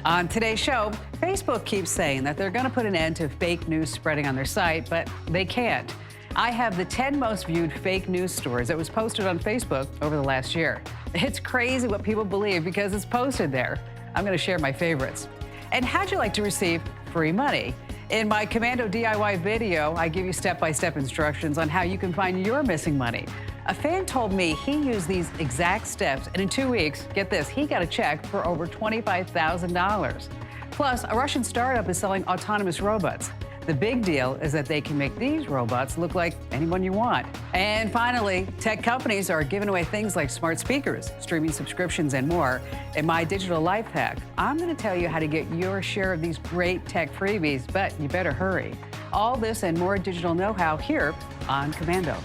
On today's show, Facebook keeps saying that they're going to put an end to fake news spreading on their site, but they can't. I have the 10 most viewed fake news stories that was posted on Facebook over the last year. It's crazy what people believe because it's posted there. I'm going to share my favorites. And how'd you like to receive free money? In my Komando DIY video, I give you step-by-step instructions on how you can find your missing money. A fan told me he used these exact steps, and in 2 weeks, get this, he got a check for over $25,000. Plus, a Russian startup is selling autonomous robots. The big deal is that they can make these robots look like anyone you want. And finally, tech companies are giving away things like smart speakers, streaming subscriptions, and more. In my digital life hack, I'm going to tell you how to get your share of these great tech freebies, but you better hurry. All this and more digital know-how here on Komando.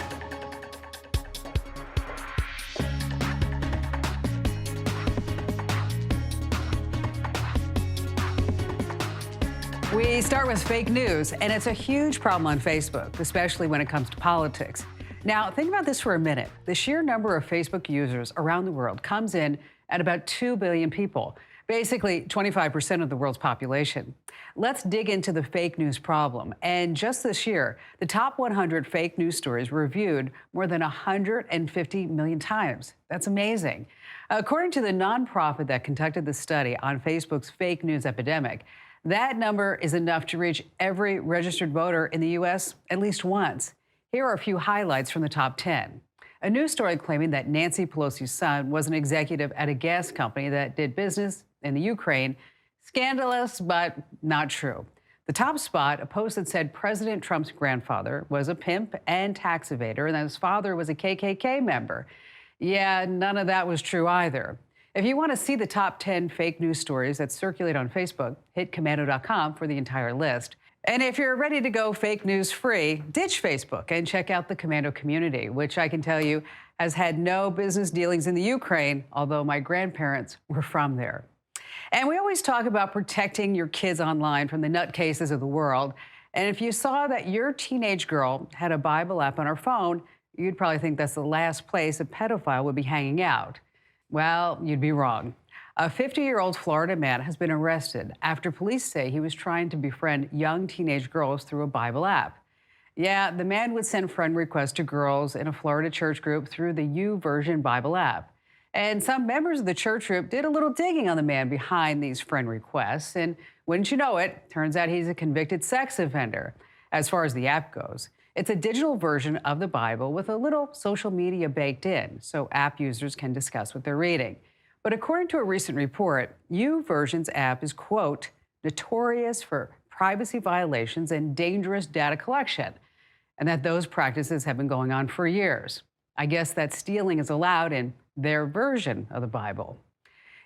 We start with fake news, and it's a huge problem on Facebook, especially when it comes to politics. Now, think about this for a minute. The sheer number of Facebook users around the world comes in at about 2 billion people, basically 25% of the world's population. Let's dig into the fake news problem. And just this year, the top 100 fake news stories were viewed more than 150 million times. That's amazing. According to the nonprofit that conducted the study on Facebook's fake news epidemic, that number is enough to reach every registered voter in the U.S. at least once. Here are a few highlights from the top 10. A news story claiming that Nancy Pelosi's son was an executive at a gas company that did business in the Ukraine. Scandalous, but not true. The top spot, a post that said President Trump's grandfather was a pimp and tax evader, and that his father was a KKK member. Yeah, none of that was true either. If you want to see the top 10 fake news stories that circulate on Facebook, hit Komando.com for the entire list. And if you're ready to go fake news free, ditch Facebook and check out the Komando community, which I can tell you has had no business dealings in the Ukraine, although my grandparents were from there. And we always talk about protecting your kids online from the nutcases of the world. And if you saw that your teenage girl had a Bible app on her phone, you'd probably think that's the last place a pedophile would be hanging out. Well, you'd be wrong. A 50-year-old Florida man has been arrested after police say he was trying to befriend young teenage girls through a Bible app. Yeah, the man would send friend requests to girls in a Florida church group through the YouVersion Bible app. And some members of the church group did a little digging on the man behind these friend requests. And wouldn't you know it, turns out he's a convicted sex offender. As far as the app goes, it's a digital version of the Bible with a little social media baked in, so app users can discuss what they're reading. But according to a recent report, YouVersion's app is, quote, notorious for privacy violations and dangerous data collection, and that those practices have been going on for years. I guess that stealing is allowed in their version of the Bible.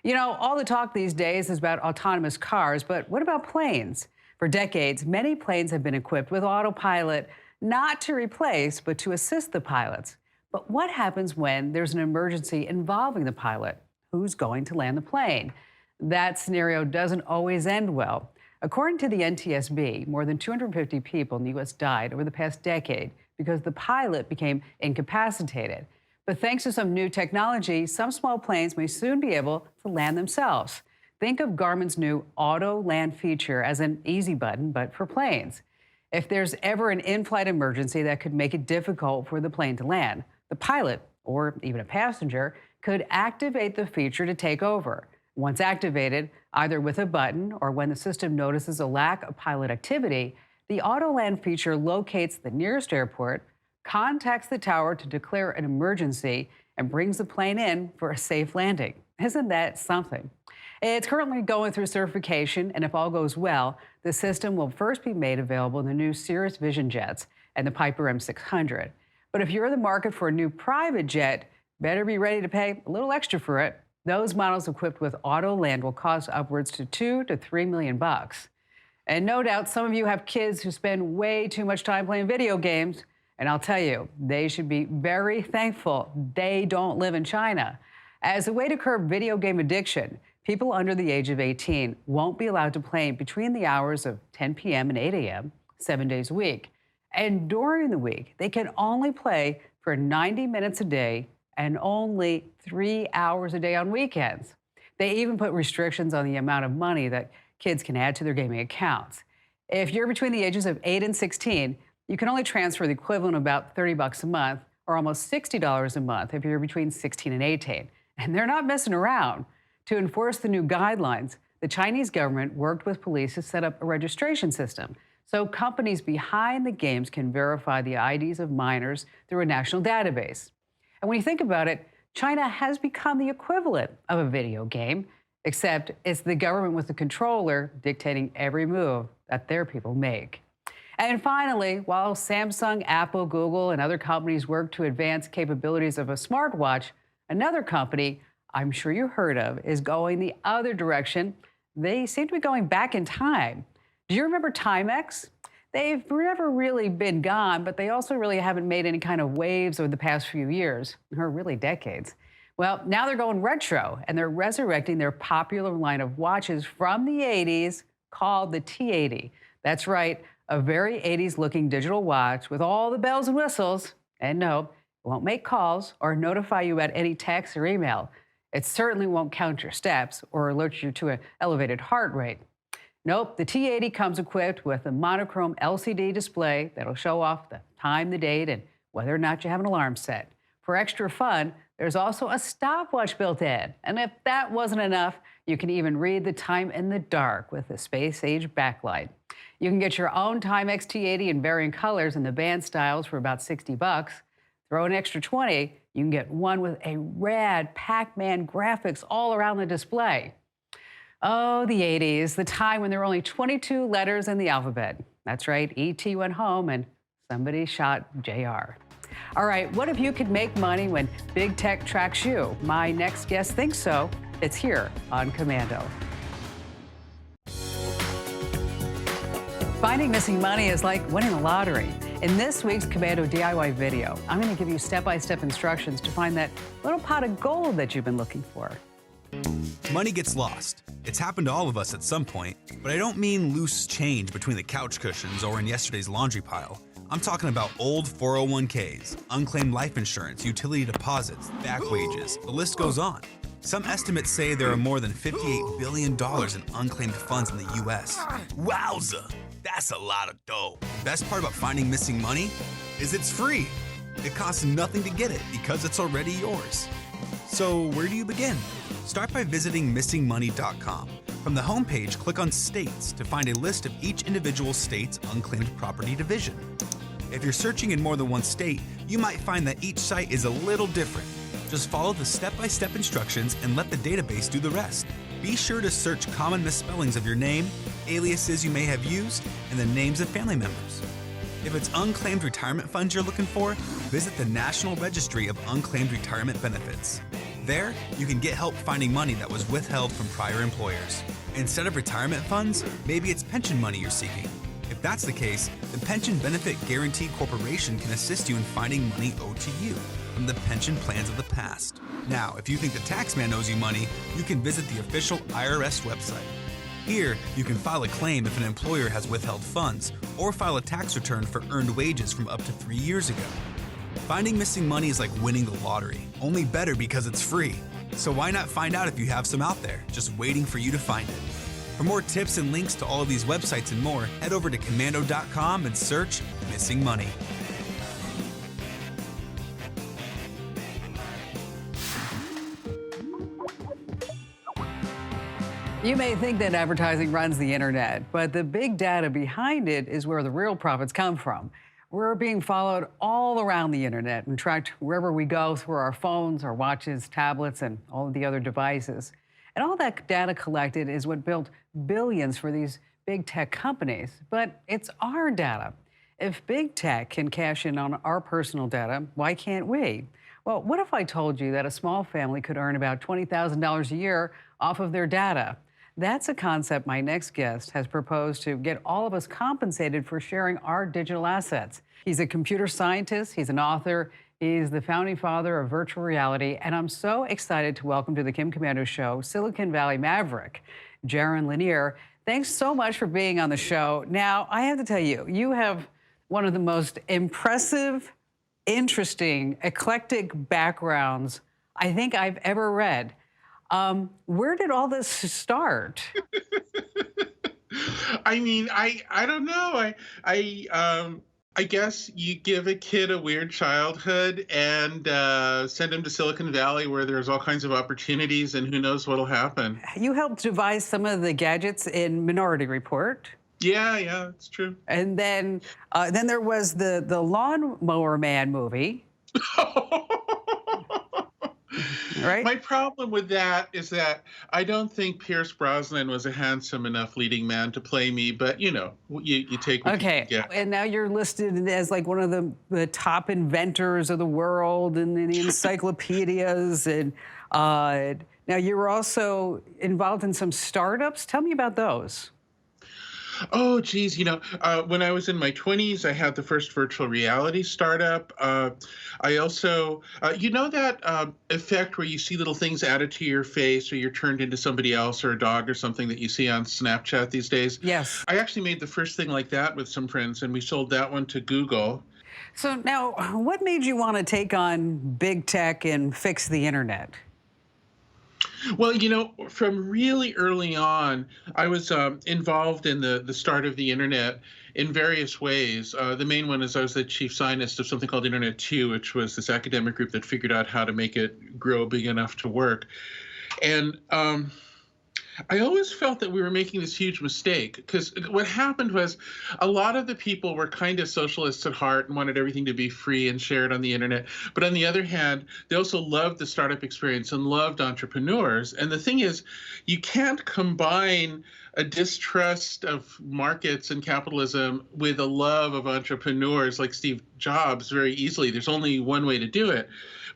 You know, all the talk these days is about autonomous cars, but what about planes? For decades, many planes have been equipped with autopilot, not to replace, but to assist the pilots. But what happens when there's an emergency involving the pilot? Who's going to land the plane? That scenario doesn't always end well. According to the NTSB, more than 250 people in the U.S. died over the past decade because the pilot became incapacitated. But thanks to some new technology, some small planes may soon be able to land themselves. Think of Garmin's new Auto Land feature as an easy button, but for planes. If there's ever an in-flight emergency that could make it difficult for the plane to land, the pilot, or even a passenger, could activate the feature to take over. Once activated, either with a button or when the system notices a lack of pilot activity, the Auto Land feature locates the nearest airport, contacts the tower to declare an emergency, and brings the plane in for a safe landing. Isn't that something? It's currently going through certification, and if all goes well, the system will first be made available in the new Cirrus Vision jets and the Piper M600. But if you're in the market for a new private jet, better be ready to pay a little extra for it. Those models equipped with Auto Land will cost upwards to $2 to $3 million. And no doubt some of you have kids who spend way too much time playing video games. And I'll tell you, they should be very thankful they don't live in China. As a way to curb video game addiction, people under the age of 18 won't be allowed to play between the hours of 10 p.m. and 8 a.m., 7 days a week. And during the week, they can only play for 90 minutes a day and only 3 hours a day on weekends. They even put restrictions on the amount of money that kids can add to their gaming accounts. If you're between the ages of 8 and 16, you can only transfer the equivalent of about $30 a month or almost $60 a month if you're between 16 and 18. And they're not messing around. To enforce the new guidelines, the Chinese government worked with police to set up a registration system so companies behind the games can verify the IDs of minors through a national database. And when you think about it, China has become the equivalent of a video game, except it's the government with the controller dictating every move that their people make. And finally, while Samsung, Apple, Google, and other companies work to advance capabilities of a smartwatch, another company I'm sure you heard of is going the other direction. They seem to be going back in time. Do you remember Timex? They've never really been gone, but they also really haven't made any kind of waves over the past few years, or really decades. Well, now they're going retro, and they're resurrecting their popular line of watches from the 80s called the T80. That's right, a very 80s-looking digital watch with all the bells and whistles. And no, it won't make calls or notify you about any text or email. It certainly won't count your steps or alert you to an elevated heart rate. Nope, the T80 comes equipped with a monochrome LCD display that'll show off the time, the date, and whether or not you have an alarm set. For extra fun, there's also a stopwatch built in. And if that wasn't enough, you can even read the time in the dark with a space-age backlight. You can get your own Timex T80 in varying colors and the band styles for about $60. Throw an extra 20, you can get one with a rad Pac-Man graphics all around the display. Oh, the 80s, the time when there were only 22 letters in the alphabet. That's right, E.T. went home and somebody shot JR. All right, what if you could make money when big tech tracks you? My next guest thinks so. It's here on Komando. Finding missing money is like winning the lottery. In this week's Komando DIY video, I'm going to give you step-by-step instructions to find that little pot of gold that you've been looking for. Money gets lost. It's happened to all of us at some point, but I don't mean loose change between the couch cushions or in yesterday's laundry pile. I'm talking about old 401ks, unclaimed life insurance, utility deposits, back wages, the list goes on. Some estimates say there are more than $58 billion in unclaimed funds in the U.S. Wowza! That's a lot of dough. Best part about finding missing money is it's free. It costs nothing to get it because it's already yours. So where do you begin? Start by visiting missingmoney.com. From the homepage, click on States to find a list of each individual state's unclaimed property division. If you're searching in more than one state, you might find that each site is a little different. Just follow the step-by-step instructions and let the database do the rest. Be sure to search common misspellings of your name, aliases you may have used, and the names of family members. If it's unclaimed retirement funds you're looking for, visit the National Registry of Unclaimed Retirement Benefits. There, you can get help finding money that was withheld from prior employers. Instead of retirement funds, maybe it's pension money you're seeking. If that's the case, the Pension Benefit Guaranty Corporation can assist you in finding money owed to you from the pension plans of the past. Now, if you think the tax man owes you money, you can visit the official IRS website. Here, you can file a claim if an employer has withheld funds, or file a tax return for earned wages from up to 3 years ago. Finding missing money is like winning the lottery, only better because it's free. So why not find out if you have some out there, just waiting for you to find it? For more tips and links to all of these websites and more, head over to Komando.com and search Missing Money. You may think that advertising runs the internet, but the big data behind it is where the real profits come from. We're being followed all around the internet and tracked wherever we go through our phones, our watches, tablets, and all of the other devices. And all that data collected is what built billions for these big tech companies. But it's our data. If big tech can cash in on our personal data, why can't we? Well, what if I told you that a small family could earn about $20,000 a year off of their data? That's a concept my next guest has proposed to get all of us compensated for sharing our digital assets. He's a computer scientist, he's an author, he's the founding father of virtual reality, and I'm so excited to welcome to the Kim Komando Show, Silicon Valley maverick, Jaron Lanier. Thanks so much for being on the show. Now, I have to tell you, you have one of the most impressive, interesting, eclectic backgrounds I think I've ever read. Where did all this start? I mean, I don't know. I guess you give a kid a weird childhood and send him to Silicon Valley where there's all kinds of opportunities, and who knows what'll happen. You helped devise some of the gadgets in Minority Report. Yeah, it's true. And then there was the Lawnmower Man movie, right? My problem with that is that I don't think Pierce Brosnan was a handsome enough leading man to play me, but you take what you Okay, can get. and now you're listed as like one of the top inventors of the world in the encyclopedias, and now you were also involved in some startups. Tell me about those. Oh, geez. When I was in my 20s, I had the first virtual reality startup. I also, that effect where you see little things added to your face or you're turned into somebody else or a dog or something that you see on Snapchat these days? Yes. I actually made the first thing like that with some friends, and we sold that one to Google. So now, what made you want to take on big tech and fix the internet? Well, from really early on, I was involved in the start of the internet in various ways. The main one is I was the chief scientist of something called Internet 2, which was this academic group that figured out how to make it grow big enough to work. And I always felt that we were making this huge mistake, because what happened was a lot of the people were kind of socialists at heart and wanted everything to be free and shared on the internet. But on the other hand, they also loved the startup experience and loved entrepreneurs. And the thing is, you can't combine a distrust of markets and capitalism with a love of entrepreneurs like Steve Jobs very easily. There's only one way to do it,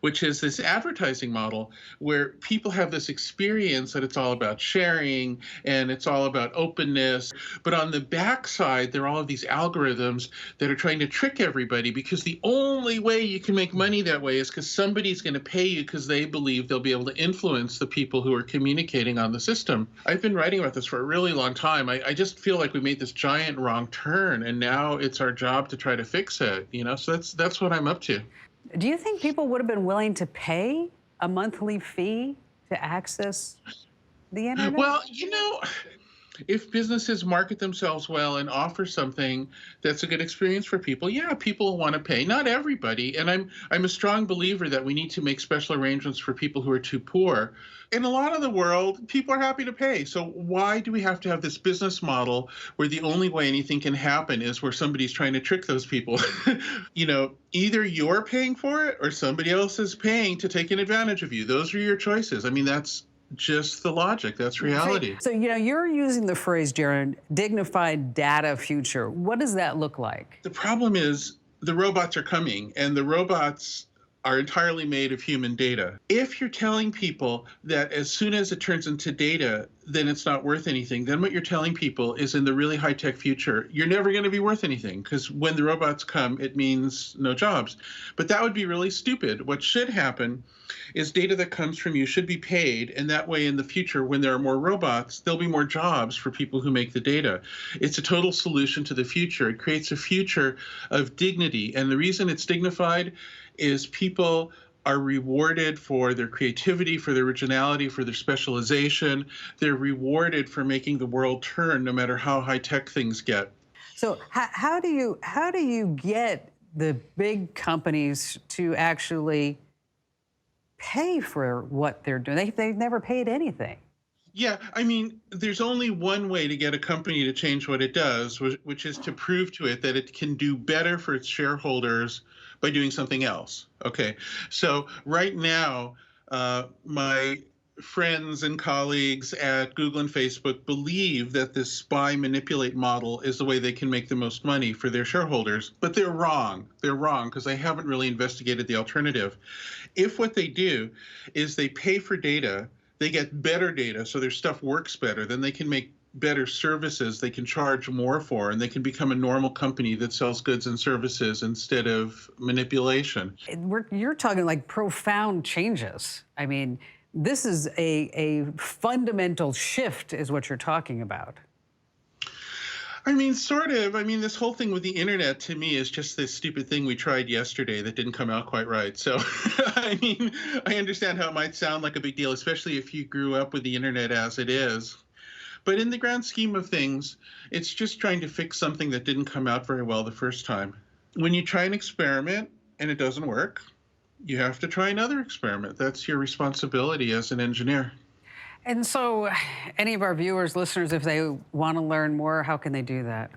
which is this advertising model where people have this experience that it's all about sharing and it's all about openness. But on the backside, there are all of these algorithms that are trying to trick everybody, because the only way you can make money that way is because somebody's going to pay you because they believe they'll be able to influence the people who are communicating on the system. I've been writing about this for a really long time. I just feel like we made this giant wrong turn, and now it's our job to try to fix it. So that's what I'm up to. Do you think people would have been willing to pay a monthly fee to access the internet? Well, if businesses market themselves well and offer something that's a good experience for people, yeah, people want to pay. Not everybody, and I'm a strong believer that we need to make special arrangements for people who are too poor. In a lot of the world, people are happy to pay. So why do we have to have this business model where the only way anything can happen is where somebody's trying to trick those people? Either you're paying for it or somebody else is paying to take an advantage of you. Those are your choices. I mean, that's just the logic. That's reality. So you're using the phrase, Jaron, dignified data future. What does that look like? The problem is the robots are coming, and the robots are entirely made of human data. If you're telling people that as soon as it turns into data, then it's not worth anything, then what you're telling people is in the really high-tech future, you're never going to be worth anything, because when the robots come, it means no jobs. But that would be really stupid. What should happen is data that comes from you should be paid, and that way in the future, when there are more robots, there'll be more jobs for people who make the data. It's a total solution to the future. It creates a future of dignity, and the reason it's dignified is people are rewarded for their creativity, for their originality, for their specialization. They're rewarded for making the world turn, no matter how high-tech things get. So how do you get the big companies to actually pay for what they're doing? They've never paid anything. Yeah, I mean, there's only one way to get a company to change what it does, which is to prove to it that it can do better for its shareholders by doing something else. Okay, so right now, my friends and colleagues at Google and Facebook believe that this spy manipulate model is the way they can make the most money for their shareholders, but they're wrong. They're wrong because they haven't really investigated the alternative. If what they do is they pay for data, they get better data, so their stuff works better, then they can make better services they can charge more for, and they can become a normal company that sells goods and services instead of manipulation. You're talking like profound changes. I mean, this is a fundamental shift is what you're talking about. I mean, sort of. I mean, this whole thing with the internet to me is just this stupid thing we tried yesterday that didn't come out quite right. So, I mean, I understand how it might sound like a big deal, especially if you grew up with the internet as it is. But in the grand scheme of things, it's just trying to fix something that didn't come out very well the first time. When you try an experiment and it doesn't work, you have to try another experiment. That's your responsibility as an engineer. And so, any of our viewers, listeners, if they want to learn more, how can they do that?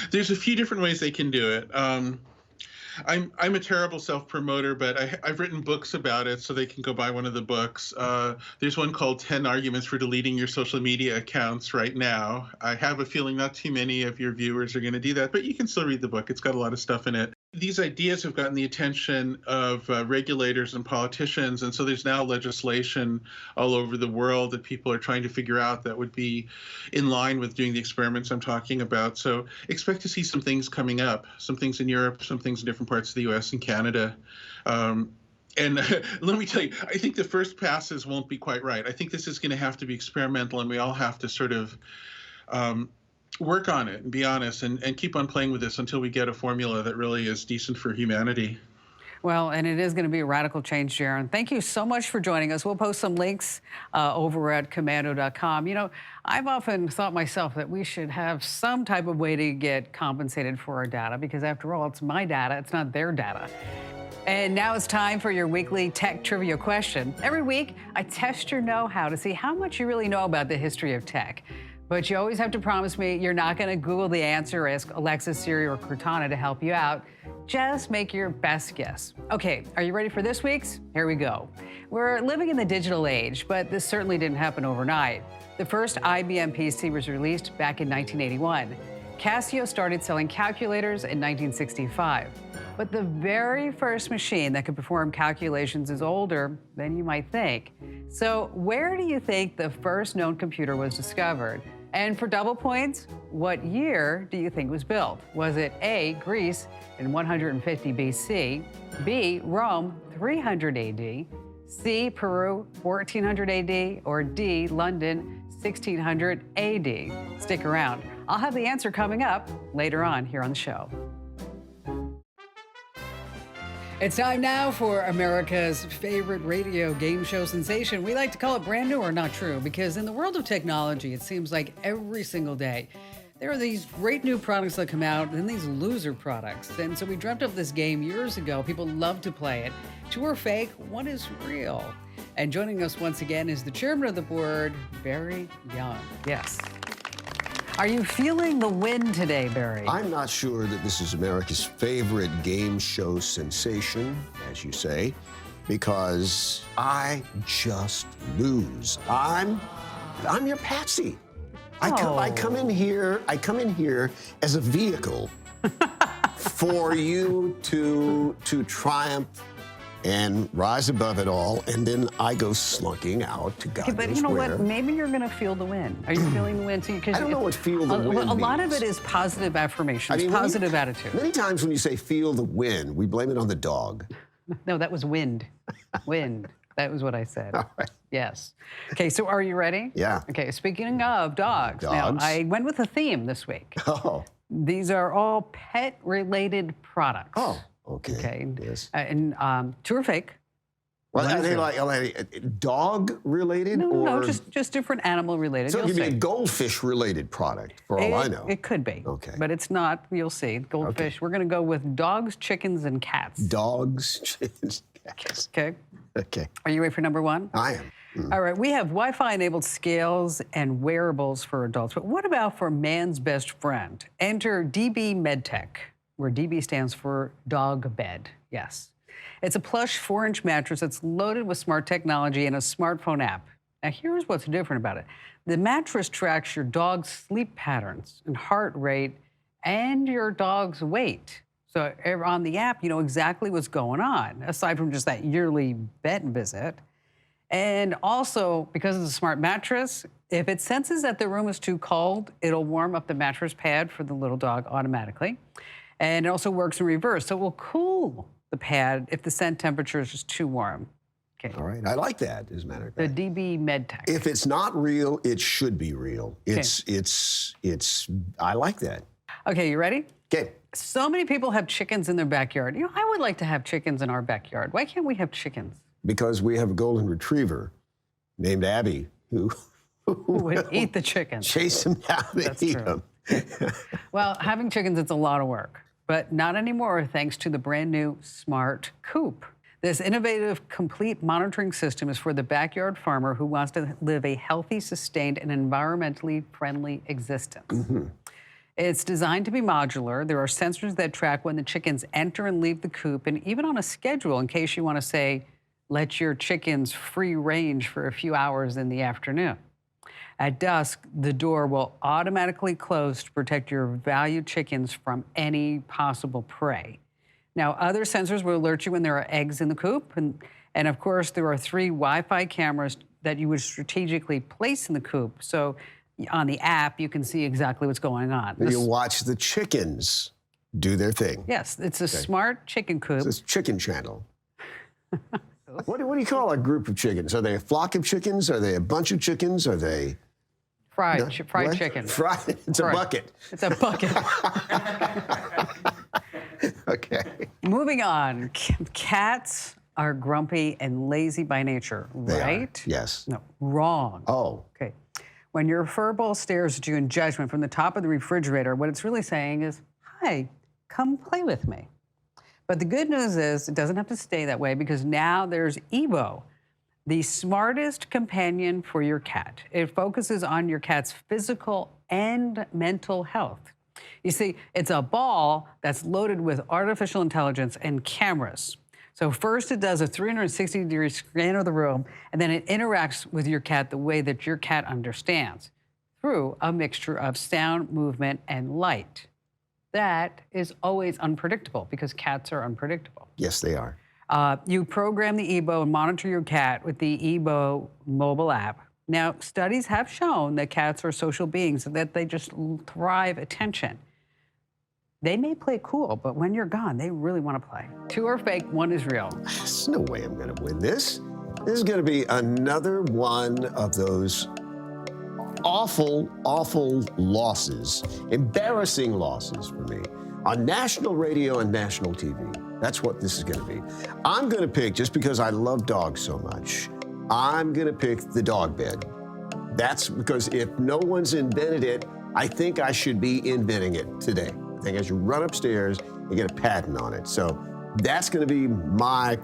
There's a few different ways they can do it. I'm a terrible self-promoter, but I've written books about it, so they can go buy one of the books. There's one called 10 Arguments for Deleting Your Social Media Accounts right now. I have a feeling not too many of your viewers are going to do that, but you can still read the book. It's got a lot of stuff in it. These ideas have gotten the attention of regulators and politicians, and so there's now legislation all over the world that people are trying to figure out that would be in line with doing the experiments I'm talking about. So expect to see some things coming up, some things in Europe, some things in different parts of the US and Canada. And let me tell you, I think the first passes won't be quite right. I think this is going to have to be experimental, and we all have to sort of work on it and be honest and keep on playing with this until we get a formula that really is decent for humanity. Well, and it is going to be a radical change, Jaron. Thank you so much for joining us. We'll post some links over at komando.com. You know, I've often thought myself that we should have some type of way to get compensated for our data, because after all, it's my data, it's not their data. And now it's time for your weekly tech trivia question. Every week, I test your know-how to see how much you really know about the history of tech. But you always have to promise me you're not going to Google the answer or ask Alexa, Siri, or Cortana to help you out. Just make your best guess. Okay, are you ready for this week's? Here we go. We're living in the digital age, but this certainly didn't happen overnight. The first IBM PC was released back in 1981. Casio started selling calculators in 1965. But the very first machine that could perform calculations is older than you might think. So where do you think the first known computer was discovered? And for double points, what year do you think was built? Was it A, Greece in 150 BC, B, Rome 300 AD, C, Peru 1400 AD, or D, London 1600 AD? Stick around. I'll have the answer coming up later on here on the show. It's time now for America's favorite radio game show sensation. We like to call it brand new or not true, because in the world of technology, it seems like every single day there are these great new products that come out and then these loser products. And so we dreamt up this game years ago. People love to play it. Two are fake, one is real. And joining us once again is the chairman of the board, Barry Young. Yes. Are you feeling the wind today, Barry? I'm not sure that this is America's favorite game show sensation, as you say, because I just lose. I'm your patsy. I come in here as a vehicle for you to triumph and rise above it all, and then I go slunking out to God knows where. But you know what? Maybe you're going to feel the wind. Are you feeling the wind? I don't know what feel the wind means. A lot of it is positive affirmations, positive attitude. Many times when you say feel the wind, we blame it on the dog. No, that was wind. Wind. That was what I said. All right. Yes. Okay, so are you ready? Yeah. Okay, speaking of dogs. Now, I went with a theme this week. Oh. These are all pet-related products. Oh. Okay. Yes. And two are fake. Well, are they like dog related? No, just different animal related. So it could be a goldfish related product, for all I know. It could be. Okay. But it's not. You'll see. Goldfish. Okay. We're going to go with dogs, chickens, and cats. Dogs, chickens, cats. Okay. Okay. Are you ready for number one? I am. All right. We have Wi-Fi enabled scales and wearables for adults. But what about for man's best friend? Enter DB MedTech, where DB stands for dog bed. Yes. It's a plush 4-inch mattress that's loaded with smart technology and a smartphone app. Now, here's what's different about it. The mattress tracks your dog's sleep patterns and heart rate and your dog's weight. So on the app, you know exactly what's going on, aside from just that yearly vet visit. And also, because it's a smart mattress, if it senses that the room is too cold, it'll warm up the mattress pad for the little dog automatically. And it also works in reverse, so it will cool the pad if the scent temperature is just too warm. Okay. All right. I like that, as a matter of The fact. DB MedTech. If it's not real, it should be real. I like that. Okay, you ready? Okay. So many people have chickens in their backyard. You know, I would like to have chickens in our backyard. Why can't we have chickens? Because we have a golden retriever named Abby who Would eat the chickens. chase them down and That's eat true. them. Well, having chickens, it's a lot of work, but not anymore thanks to the brand new Smart Coop. This innovative, complete monitoring system is for the backyard farmer who wants to live a healthy, sustained, and environmentally friendly existence. It's designed to be modular. There are sensors that track when the chickens enter and leave the coop, and even on a schedule in case you want to say, let your chickens free range for a few hours in the afternoon. At dusk, the door will automatically close to protect your valued chickens from any possible prey. Now, other sensors will alert you when there are eggs in the coop. And of course, there are 3 Wi-Fi cameras that you would strategically place in the coop. So on the app, you can see exactly what's going on. You watch the chickens do their thing. Yes, it's a smart chicken coop. It's Chicken Channel. What do you call a group of chickens? Are they a flock of chickens? Are they a bunch of chickens? Are they... Fried What? chicken. Fried? It's a Right. bucket. It's a bucket. Okay. Moving on, cats are grumpy and lazy by nature, They are. right? Yes. No, wrong. Oh. Okay. When your fur ball stares at you in judgment from the top of the refrigerator, what it's really saying is, hi, come play with me. But the good news is it doesn't have to stay that way because now there's Ebo, the smartest companion for your cat. It focuses on your cat's physical and mental health. You see, it's a ball that's loaded with artificial intelligence and cameras. So first it does a 360-degree scan of the room, and then it interacts with your cat the way that your cat understands, through a mixture of sound, movement, and light. That is always unpredictable because cats are unpredictable. Yes, they are. You program the Ebo and monitor your cat with the Ebo mobile app. Now, studies have shown that cats are social beings and that they just thrive attention. They may play cool, but when you're gone, they really want to play. 2 are fake, 1 is real. There's no way I'm going to win this. This is going to be another one of those awful, awful losses, embarrassing losses for me on national radio and national TV. That's what this is going to be. I'm going to pick, just because I love dogs so much, I'm going to pick the dog bed. That's because if no one's invented it, I think I should be inventing it today. I think I should run upstairs and get a patent on it. So that's going to be my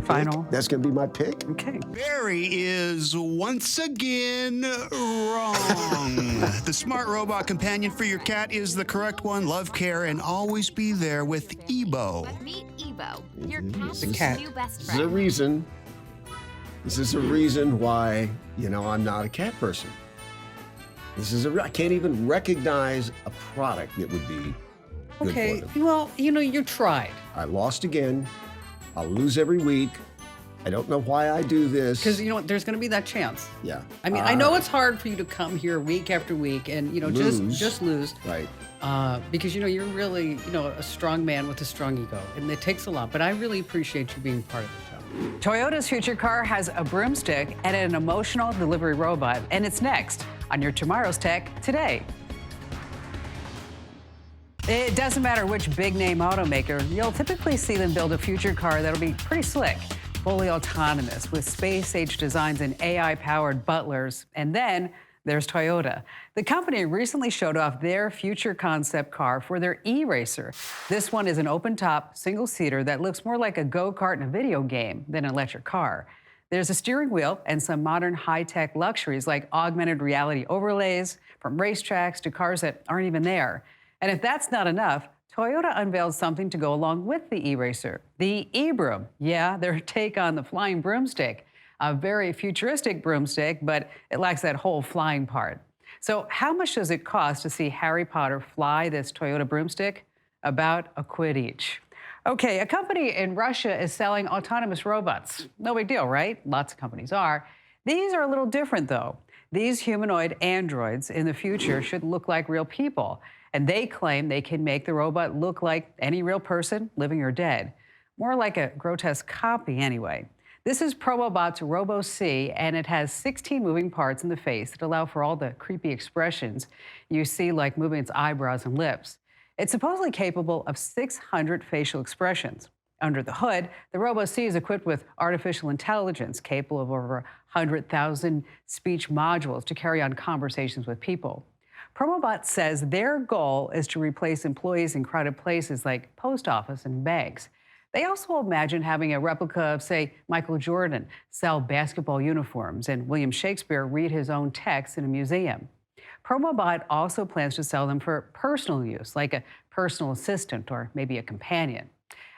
Final. pick. That's going to be my pick. Okay. Barry is once again wrong. The smart robot companion for your cat is the correct one. Love, care, and always be there with Ebo. Meet Ebo, your cat. cat's new best This is a friend. reason. This is a reason why, I'm not a cat person. I can't even recognize a product that would be good Okay, for them. well, you tried. I lost again. I'll lose every week. I don't know why I do this. Because, there's going to be that chance. Yeah. I mean, I know it's hard for you to come here week after week and, Lose. just lose. Right. Because, you're really, a strong man with a strong ego. And it takes a lot. But I really appreciate you being part of the show. Toyota's future car has a broomstick and an emotional delivery robot. And it's next on your Tomorrow's Tech today. It doesn't matter which big-name automaker, you'll typically see them build a future car that'll be pretty slick, fully autonomous, with space-age designs and AI-powered butlers. And then there's Toyota. The company recently showed off their future concept car for their e-racer. This one is an open-top, single-seater that looks more like a go-kart in a video game than an electric car. There's a steering wheel and some modern high-tech luxuries like augmented reality overlays, from racetracks to cars that aren't even there. And if that's not enough, Toyota unveiled something to go along with the e-racer, the e-broom. Yeah, their take on the flying broomstick. A very futuristic broomstick, but it lacks that whole flying part. So how much does it cost to see Harry Potter fly this Toyota broomstick? About $1 each. Okay, a company in Russia is selling autonomous robots. No big deal, right? Lots of companies are. These are a little different, though. These humanoid androids in the future should look like real people. And they claim they can make the robot look like any real person, living or dead. More like a grotesque copy, anyway. This is Promobot's Robo-C, and it has 16 moving parts in the face that allow for all the creepy expressions you see, like moving its eyebrows and lips. It's supposedly capable of 600 facial expressions. Under the hood, the Robo-C is equipped with artificial intelligence capable of over 100,000 speech modules to carry on conversations with people. Promobot says their goal is to replace employees in crowded places like post office and banks. They also imagine having a replica of, say, Michael Jordan sell basketball uniforms and William Shakespeare read his own text in a museum. Promobot also plans to sell them for personal use, like a personal assistant or maybe a companion.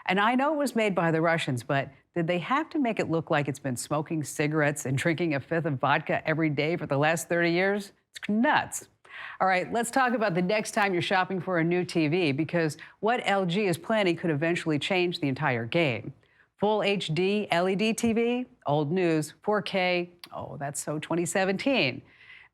And I know it was made by the Russians, but did they have to make it look like it's been smoking cigarettes and drinking a fifth of vodka every day for the last 30 years? It's nuts. All right, let's talk about the next time you're shopping for a new TV, because what LG is planning could eventually change the entire game. Full HD LED TV, old news. 4K, oh, that's so 2017.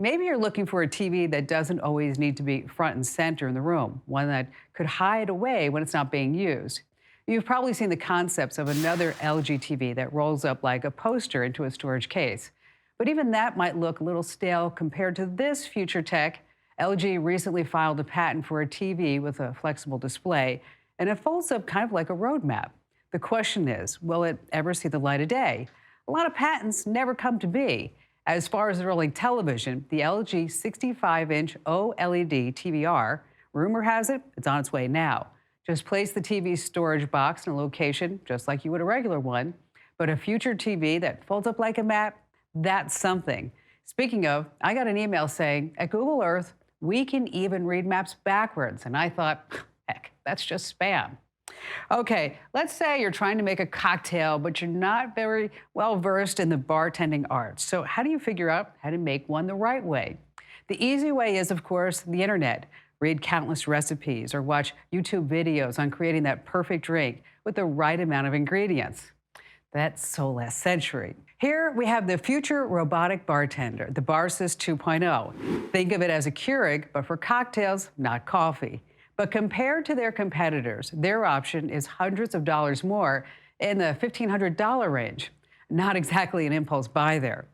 Maybe you're looking for a TV that doesn't always need to be front and center in the room, one that could hide away when it's not being used. You've probably seen the concepts of another LG TV that rolls up like a poster into a storage case. But even that might look a little stale compared to this future tech. LG recently filed a patent for a TV with a flexible display, and it folds up kind of like a roadmap. The question is, will it ever see the light of day? A lot of patents never come to be. As far as the rolling television, the LG 65-inch OLED TVR, rumor has it, it's on its way now. Just place the TV's storage box in a location, just like you would a regular one. But a future TV that folds up like a map, that's something. Speaking of, I got an email saying, at Google Earth, we can even read maps backwards. And I thought, heck, that's just spam. Okay, let's say you're trying to make a cocktail, but you're not very well versed in the bartending arts. So how do you figure out how to make one the right way? The easy way is, of course, the internet. Read countless recipes or watch YouTube videos on creating that perfect drink with the right amount of ingredients. That's so last century. Here we have the future robotic bartender, the Barsys 2.0. Think of it as a Keurig, but for cocktails, not coffee. But compared to their competitors, their option is hundreds of dollars more in the $1,500 range. Not exactly an impulse buy there.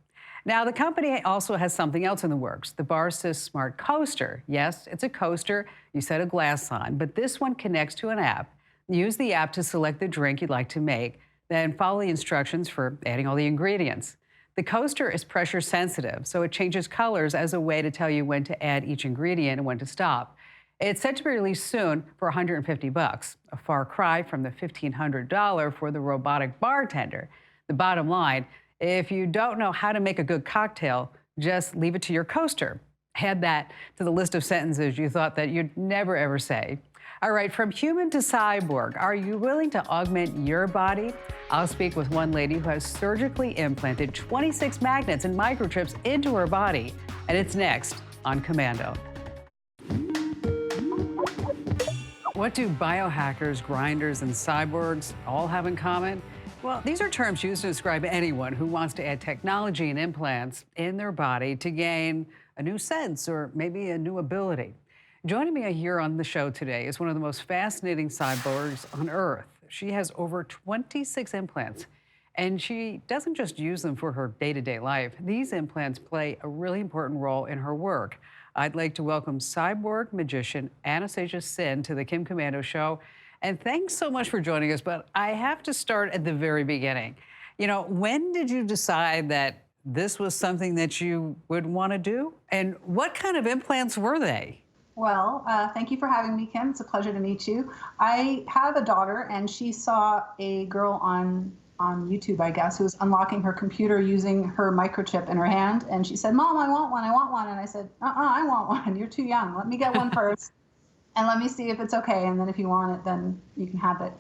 Now, the company also has something else in the works, the Barsys Smart Coaster. Yes, it's a coaster you set a glass on, but this one connects to an app. Use the app to select the drink you'd like to make, then follow the instructions for adding all the ingredients. The coaster is pressure sensitive, so it changes colors as a way to tell you when to add each ingredient and when to stop. It's set to be released soon for $150, a far cry from the $1,500 for the robotic bartender. The bottom line, if you don't know how to make a good cocktail, just leave it to your coaster. Add that to the list of sentences you thought that you'd never ever say. All right, from human to cyborg, are you willing to augment your body? I'll speak with one lady who has surgically implanted 26 magnets and microchips into her body, and it's next on Komando. What do biohackers, grinders, and cyborgs all have in common? Well, these are terms used to describe anyone who wants to add technology and implants in their body to gain a new sense or maybe a new ability. Joining me here on the show today is one of the most fascinating cyborgs on Earth. She has over 26 implants, and she doesn't just use them for her day-to-day life. These implants play a really important role in her work. I'd like to welcome cyborg magician Anastasia Sin to the Kim Komando Show. And thanks so much for joining us, but I have to start at the very beginning. You know, when did you decide that this was something that you would want to do? And what kind of implants were they? Well, thank you for having me, Kim. It's a pleasure to meet you. I have a daughter, and she saw a girl on YouTube, I guess, who was unlocking her computer using her microchip in her hand. And she said, "Mom, I want one, I want one." And I said, I want one. You're too young. Let me get one first, and let me see if it's okay. And then if you want it, then you can have it.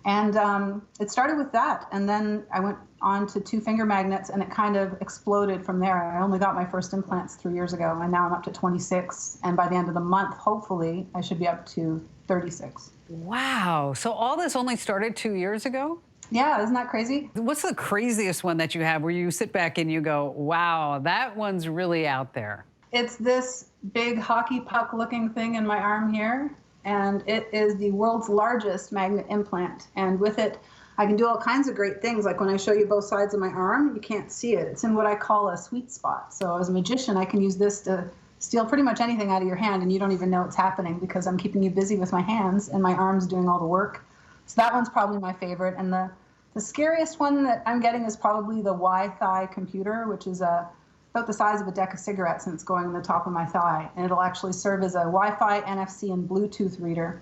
And it started with that. And then I went on to 2 finger magnets, and it kind of exploded from there. I only got my first implants 3 years ago, and now I'm up to 26. And by the end of the month, hopefully, I should be up to 36. Wow. So all this only started 2 years ago? Yeah, isn't that crazy? What's the craziest one that you have where you sit back and you go, wow, that one's really out there? It's this big hockey puck looking thing in my arm here, and it is the world's largest magnet implant. And with it, I can do all kinds of great things. Like when I show you both sides of my arm, you can't see it. It's in what I call a sweet spot. So as a magician, I can use this to steal pretty much anything out of your hand, and you don't even know it's happening because I'm keeping you busy with my hands and my arms doing all the work. So that one's probably my favorite. And the scariest one that I'm getting is probably the Wi-Fi computer, which is about the size of a deck of cigarettes, and it's going on the top of my thigh. And it'll actually serve as a Wi-Fi, NFC, and Bluetooth reader.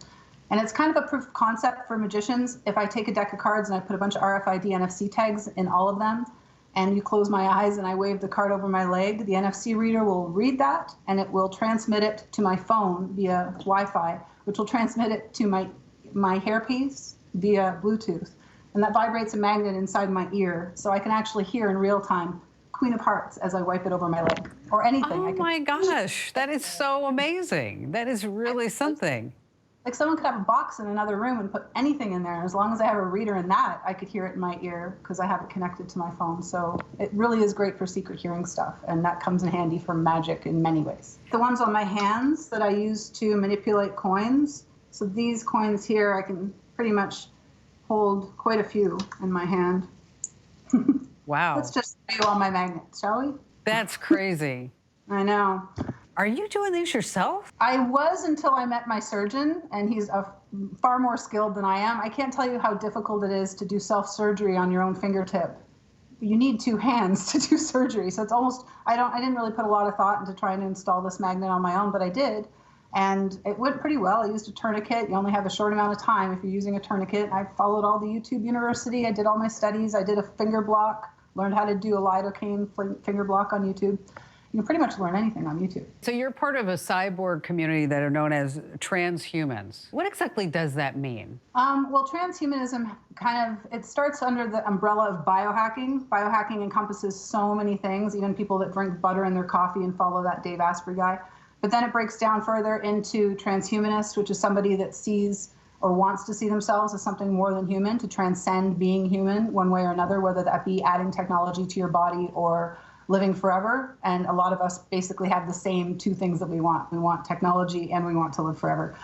And it's kind of a proof of concept for magicians. If I take a deck of cards and I put a bunch of RFID NFC tags in all of them, and you close my eyes and I wave the card over my leg, the NFC reader will read that, and it will transmit it to my phone via Wi-Fi, which will transmit it to my hairpiece via Bluetooth. And that vibrates a magnet inside my ear, so I can actually hear in real time Queen of Hearts as I wipe it over my leg, or anything. Oh my gosh, that is so amazing. That is really something. Like someone could have a box in another room and put anything in there. And as long as I have a reader in that, I could hear it in my ear because I have it connected to my phone. So it really is great for secret hearing stuff. And that comes in handy for magic in many ways. The ones on my hands that I use to manipulate coins. So these coins here, I can pretty much hold quite a few in my hand. Wow. Let's just show you all my magnets, shall we? That's crazy. I know. Are you doing these yourself? I was until I met my surgeon, and he's far more skilled than I am. I can't tell you how difficult it is to do self-surgery on your own fingertip. You need two hands to do surgery, so it's almost, I didn't really put a lot of thought into trying to install this magnet on my own, but I did, and it went pretty well. I used a tourniquet. You only have a short amount of time if you're using a tourniquet. I followed all the YouTube University. I did all my studies. I did a finger block, learned how to do a lidocaine finger block on YouTube. You can pretty much learn anything on YouTube. So you're part of a cyborg community that are known as transhumans. What exactly does that mean? Well, transhumanism it starts under the umbrella of biohacking. Biohacking encompasses so many things, even people that drink butter in their coffee and follow that Dave Asprey guy. But then it breaks down further into transhumanist, which is somebody that sees or wants to see themselves as something more than human, to transcend being human one way or another, whether that be adding technology to your body or living forever. And a lot of us basically have the same two things that we want. We want technology and we want to live forever.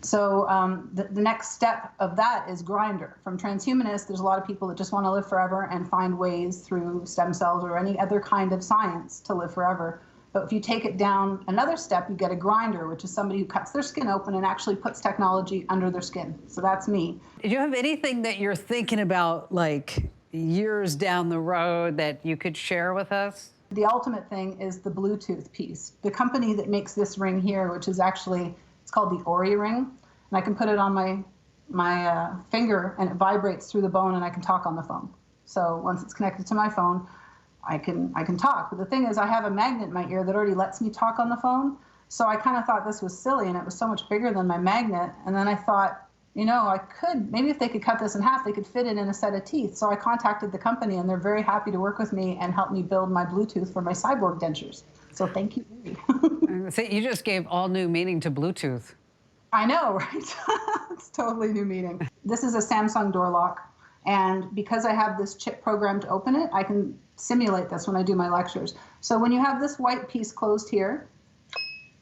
So the next step of that is grinder. From transhumanist, there's a lot of people that just want to live forever and find ways through stem cells or any other kind of science to live forever. But if you take it down another step, you get a grinder, which is somebody who cuts their skin open and actually puts technology under their skin. So that's me. Do you have anything that you're thinking about, like years down the road, that you could share with us? The ultimate thing is the Bluetooth piece. The company that makes this ring here, which is actually, it's called the Ori ring, and I can put it on my finger and it vibrates through the bone and I can talk on the phone. So once it's connected to my phone, I can talk. But the thing is, I have a magnet in my ear that already lets me talk on the phone. So I kind of thought this was silly, and it was so much bigger than my magnet. And then I thought, maybe if they could cut this in half, they could fit it in a set of teeth. So I contacted the company, and they're very happy to work with me and help me build my Bluetooth for my cyborg dentures. So thank you. See, you just gave all new meaning to Bluetooth. I know, right? It's totally new meaning. This is a Samsung door lock. And because I have this chip program to open it, I can simulate this when I do my lectures. So when you have this white piece closed here,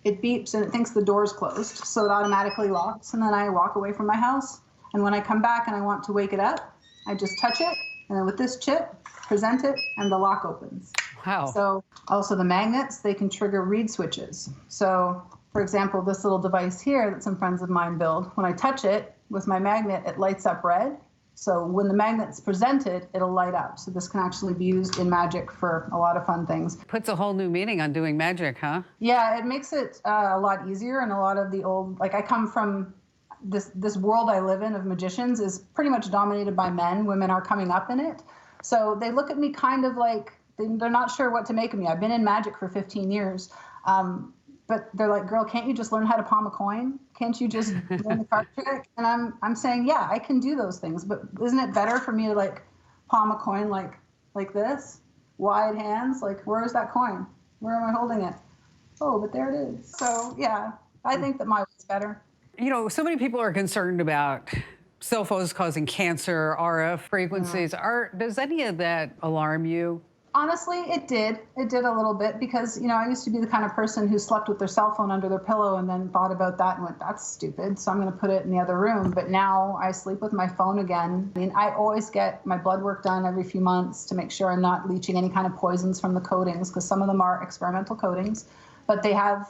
it beeps and it thinks the door's closed, so it automatically locks, and then I walk away from my house. And when I come back and I want to wake it up, I just touch it, and then with this chip, present it, and the lock opens. Wow. So also the magnets, they can trigger reed switches. So for example, this little device here that some friends of mine build, when I touch it with my magnet, it lights up red. So when the magnet's presented, it'll light up. So this can actually be used in magic for a lot of fun things. Puts a whole new meaning on doing magic, huh? Yeah, it makes it a lot easier. And a lot of the old, like I come from this world I live in of magicians is pretty much dominated by men. Women are coming up in it. So they look at me kind of like, they're not sure what to make of me. I've been in magic for 15 years. But they're like, girl, can't you just learn how to palm a coin? Can't you just learn the card trick? And I'm saying, yeah, I can do those things. But isn't it better for me to like palm a coin like this? Wide hands? Like, where is that coin? Where am I holding it? Oh, but there it is. So yeah, I think that my way's better. You know, so many people are concerned about cell phones causing cancer, RF frequencies. Does any of that alarm you? Honestly, it did. It did a little bit because, I used to be the kind of person who slept with their cell phone under their pillow and then thought about that and went, that's stupid. So I'm going to put it in the other room. But now I sleep with my phone again. I mean, I always get my blood work done every few months to make sure I'm not leaching any kind of poisons from the coatings, because some of them are experimental coatings, but they have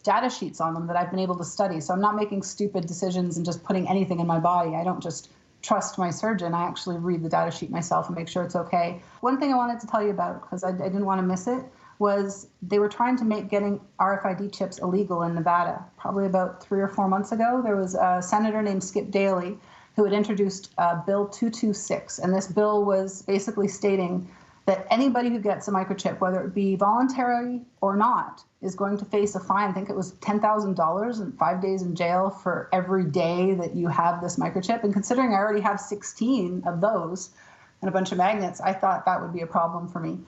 data sheets on them that I've been able to study. So I'm not making stupid decisions and just putting anything in my body. I don't just trust my surgeon. I actually read the data sheet myself and make sure it's okay. One thing I wanted to tell you about, because I didn't want to miss it, was they were trying to make getting RFID chips illegal in Nevada. Probably about 3 or 4 months ago, there was a senator named Skip Daly who had introduced Bill 226. And this bill was basically stating that anybody who gets a microchip, whether it be voluntary or not, is going to face a fine. I think it was $10,000 and 5 days in jail for every day that you have this microchip. And considering I already have 16 of those and a bunch of magnets, I thought that would be a problem for me.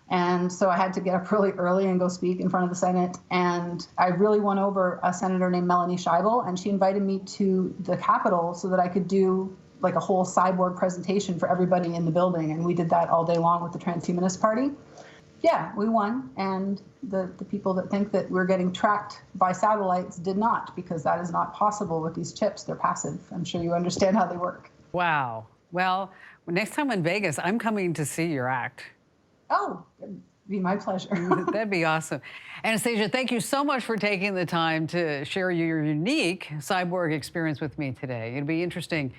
And so I had to get up really early and go speak in front of the Senate. And I really won over a senator named Melanie Scheibel, and she invited me to the Capitol so that I could do like a whole cyborg presentation for everybody in the building. And we did that all day long with the Transhumanist Party. Yeah, we won. And the people that think that we're getting tracked by satellites did not, because that is not possible with these chips. They're passive. I'm sure you understand how they work. Wow. Well, next time in Vegas, I'm coming to see your act. Oh, it'd be my pleasure. That'd be awesome. Anastasia, thank you so much for taking the time to share your unique cyborg experience with me today. It'll be interesting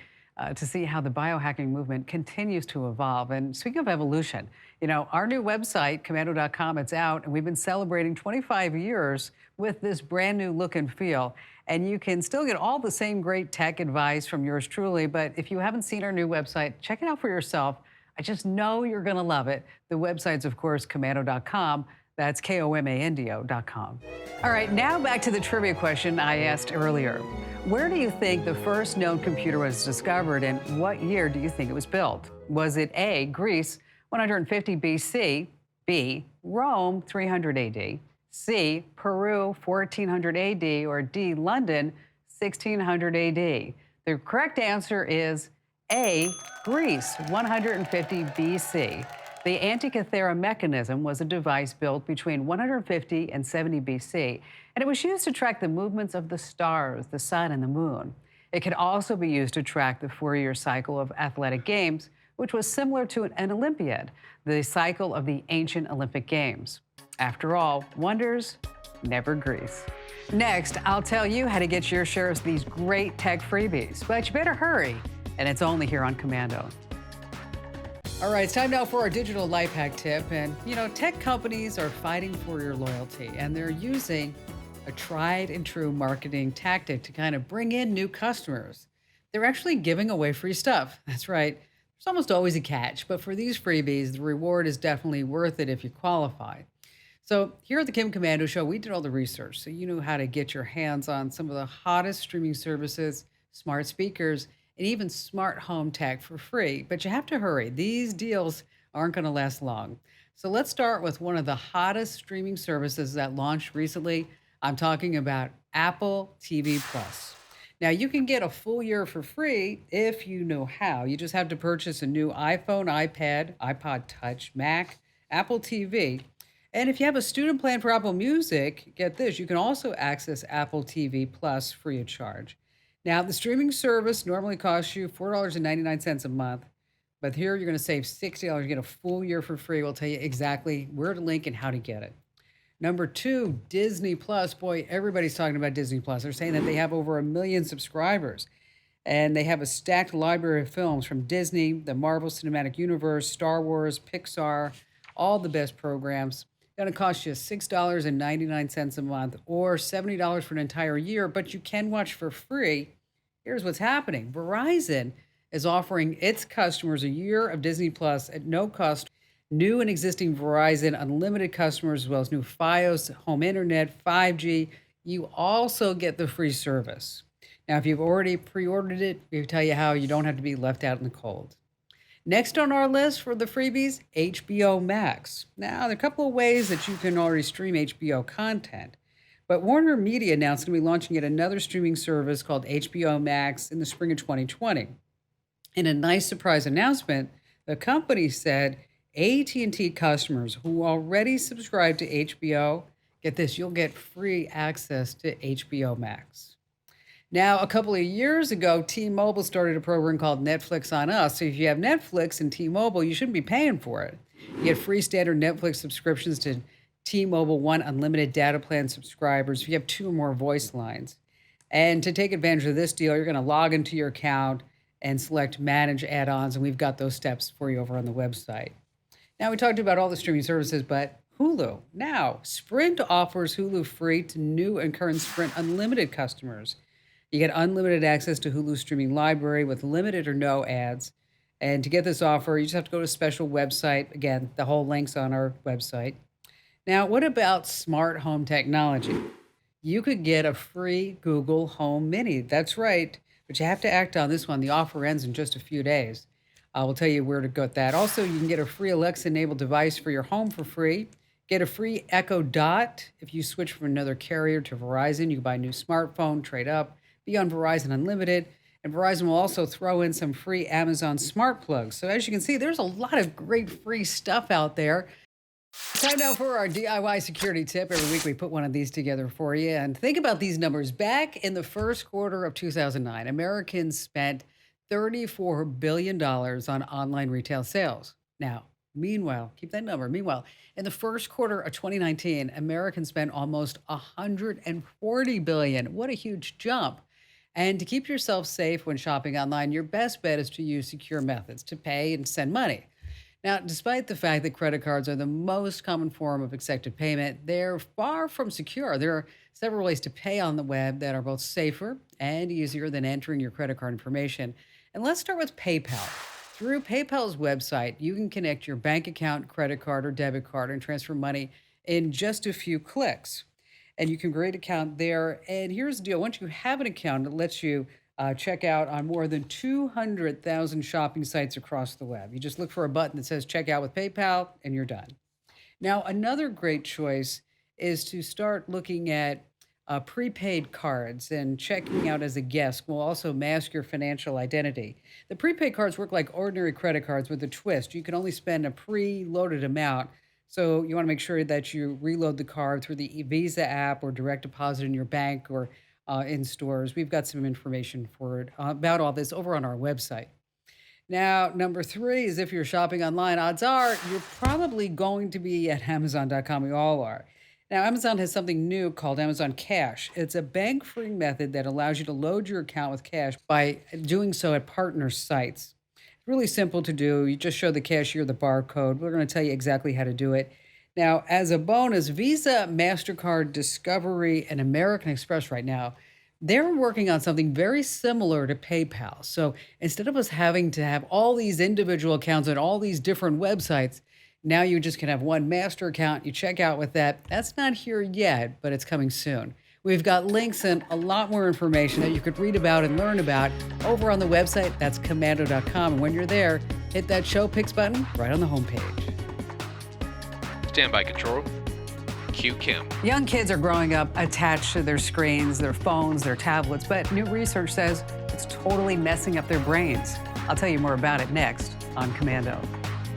to see how the biohacking movement continues to evolve. And speaking of evolution, our new website, Komando.com, it's out, and we've been celebrating 25 years with this brand new look and feel. And you can still get all the same great tech advice from yours truly, but if you haven't seen our new website, check it out for yourself. I just know you're going to love it. The website's, of course, Komando.com. That's Komando.com. All right, now back to the trivia question I asked earlier. Where do you think the first known computer was discovered, and what year do you think it was built? Was it A, Greece, 150 BC, B, Rome, 300 AD, C, Peru, 1400 AD, or D, London, 1600 AD? The correct answer is A, Greece, 150 BC. The Antikythera mechanism was a device built between 150 and 70 BC, and it was used to track the movements of the stars, the sun, and the moon. It could also be used to track the Fourier cycle of athletic games, which was similar to an Olympiad, the cycle of the ancient Olympic Games. After all, wonders never Greece. Next, I'll tell you how to get your share of these great tech freebies, but you better hurry, and it's only here on Komando. All right, it's time now for our digital life hack tip. And, tech companies are fighting for your loyalty, and they're using a tried and true marketing tactic to kind of bring in new customers. They're actually giving away free stuff. That's right. There's almost always a catch, but for these freebies, the reward is definitely worth it if you qualify. So here at the Kim Komando Show, we did all the research, so you know how to get your hands on some of the hottest streaming services, smart speakers, and even smart home tech for free. But you have to hurry. These deals aren't going to last long. So let's start with one of the hottest streaming services that launched recently. I'm talking about Apple TV Plus. Now, you can get a full year for free if you know how. You just have to purchase a new iPhone, iPad, iPod Touch, Mac, Apple TV. And if you have a student plan for Apple Music, get this, you can also access Apple TV Plus free of charge. Now, the streaming service normally costs you $4.99 a month, but here you're going to save $60. You get a full year for free. We'll tell you exactly where to link and how to get it. Number 2, Disney Plus. Boy, everybody's talking about Disney Plus. They're saying that they have over 1 million subscribers, and they have a stacked library of films from Disney, the Marvel Cinematic Universe, Star Wars, Pixar, all the best programs. Going to cost you $6.99 a month or $70 for an entire year, but you can watch for free. Here's what's happening. Verizon is offering its customers a year of Disney Plus at no cost. New and existing Verizon unlimited customers, as well as new Fios, home internet, 5G. You also get the free service. Now, if you've already pre-ordered it, we tell you how you don't have to be left out in the cold. Next on our list for the freebies, HBO Max. Now, there are a couple of ways that you can already stream HBO content, but Warner Media announced to be launching yet another streaming service called HBO Max in the spring of 2020. In a nice surprise announcement, the company said AT&T customers who already subscribe to HBO, get this, you'll get free access to HBO Max. Now, a couple of years ago, T-Mobile started a program called Netflix on Us. So if you have Netflix and T-Mobile, you shouldn't be paying for it. You get free standard Netflix subscriptions to T-Mobile One unlimited data plan subscribers if you have 2 or more voice lines. And to take advantage of this deal, you're going to log into your account and select Manage Add-ons, and we've got those steps for you over on the website. Now, we talked about all the streaming services, but Hulu. Now, Sprint offers Hulu free to new and current Sprint Unlimited customers. You get unlimited access to Hulu's streaming library with limited or no ads. And to get this offer, you just have to go to a special website. Again, the whole link's on our website. Now, what about smart home technology? You could get a free Google Home Mini. That's right, but you have to act on this one. The offer ends in just a few days. I will tell you where to get that. Also, you can get a free Alexa-enabled device for your home for free. Get a free Echo Dot. If you switch from another carrier to Verizon, you can buy a new smartphone, trade up, be on Verizon Unlimited. And Verizon will also throw in some free Amazon smart plugs. So as you can see, there's a lot of great free stuff out there. Time now for our DIY security tip. Every week we put one of these together for you. And think about these numbers. Back in the first quarter of 2009, Americans spent $34 billion on online retail sales. Now, meanwhile, keep that number. Meanwhile, in the first quarter of 2019, Americans spent almost $140 billion. What a huge jump. And to keep yourself safe when shopping online, your best bet is to use secure methods to pay and send money. Now, despite the fact that credit cards are the most common form of accepted payment, they're far from secure. There are several ways to pay on the web that are both safer and easier than entering your credit card information. And let's start with PayPal. Through PayPal's website, you can connect your bank account, credit card, or debit card and transfer money in just a few clicks. And you can create an account there. And here's the deal. Once you have an account, it lets you check out on more than 200,000 shopping sites across the web. You just look for a button that says check out with PayPal and you're done. Now, another great choice is to start looking at prepaid cards, and checking out as a guest will also mask your financial identity. The prepaid cards work like ordinary credit cards with a twist. You can only spend a pre-loaded amount. So you want to make sure that you reload the card through the Visa app or direct deposit in your bank or in stores. We've got some information for it about all this over on our website. Now, number 3 is if you're shopping online, odds are you're probably going to be at Amazon.com. We all are. Now, Amazon has something new called Amazon Cash. It's a bank-free method that allows you to load your account with cash by doing so at partner sites. It's really simple to do. You just show the cashier the barcode. We're going to tell you exactly how to do it. Now, as a bonus, Visa, MasterCard, Discovery, and American Express right now, they're working on something very similar to PayPal. So instead of us having to have all these individual accounts on all these different websites, now you just can have one master account. You check out with that. That's not here yet, but it's coming soon. We've got links and a lot more information that you could read about and learn about over on the website. That's Komando.com. And when you're there, hit that Show Picks button right on the homepage. Standby control. Cue Kim. Young kids are growing up attached to their screens, their phones, their tablets, but new research says it's totally messing up their brains. I'll tell you more about it next on Komando.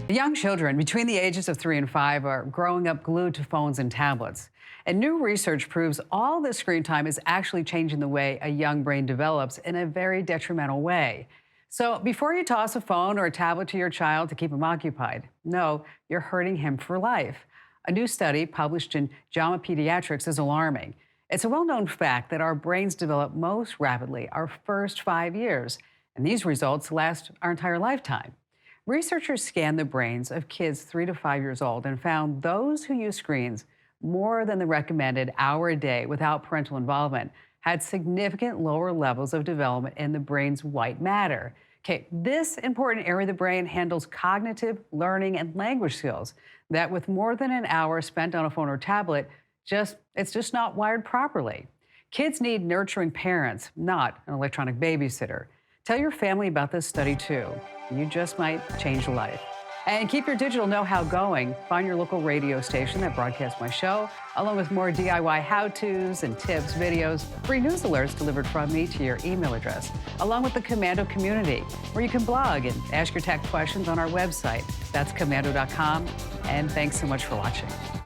Young children between the ages of 3 and 5 are growing up glued to phones and tablets. And new research proves all this screen time is actually changing the way a young brain develops in a very detrimental way. So before you toss a phone or a tablet to your child to keep him occupied, no, you're hurting him for life. A new study published in JAMA Pediatrics is alarming. It's a well-known fact that our brains develop most rapidly our first 5 years, and these results last our entire lifetime. Researchers scanned the brains of kids 3 to 5 years old and found those who use screens more than the recommended hour a day without parental involvement had significant lower levels of development in the brain's white matter. Okay, this important area of the brain handles cognitive, learning, and language skills that with more than an hour spent on a phone or tablet, it's just not wired properly. Kids need nurturing parents, not an electronic babysitter. Tell your family about this study too. You just might change a life. And keep your digital know-how going. Find your local radio station that broadcasts my show, along with more DIY how-tos and tips, videos, free news alerts delivered from me to your email address, along with the Komando community, where you can blog and ask your tech questions on our website. That's komando.com. And thanks so much for watching.